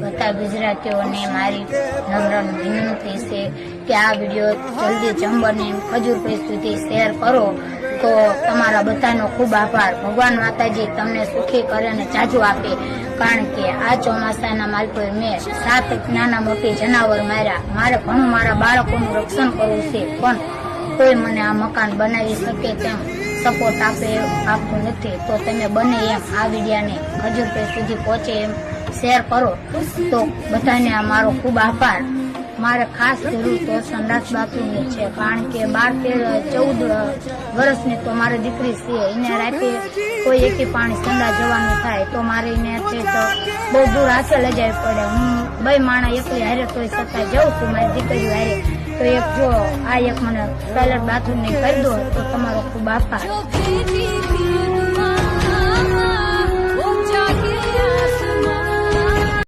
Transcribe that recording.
બધા ગુજરાતીઓને મારી નમ્ર વિનંતી છે કે આ વિડીયો જલ્દી ચંબરને ખજૂરપુર સુધી શેર કરો તો તમારા બધાનો ખૂબ આભાર. ભગવાન માતાજી તમને સુખી કરે અને જાજુ આપે. કારણ કે આ ચોમાસાના માલપુર મેં 7 નાના મોટી જનાવર માર્યા. મારે ઘણું મારા બાળકોનું રક્ષણ કરવું છે, પણ કોઈ મને આ મકાન બનાવી શકે તેમ સપોર્ટ આપતું નથી. તો તમે બને એમ આ વિડીયાને ખજૂરપુર સુધી પહોંચે એમ શેર કરો તો બધાને આ મારો ખૂબ આભાર. મારે ખાસ જરૂર તો સંડાસ બાથરૂમની છે, કારણ કે 12-13-14 વર્ષની તો મારી દીકરી છે. એને રાતે કોઈ એકી પાણી સંડા જવાનું થાય તો મારે એને તો બહુ દૂર હાથે લઈ જવી પડે. હું 2 માણા એકલી હારે તોય છતાં જાઉં છું મારી દીકરી હારે. તો એક જો આ એક મને ટોયલેટ બાથરૂમની કરી દો તો તમારો ખૂબ આભાર.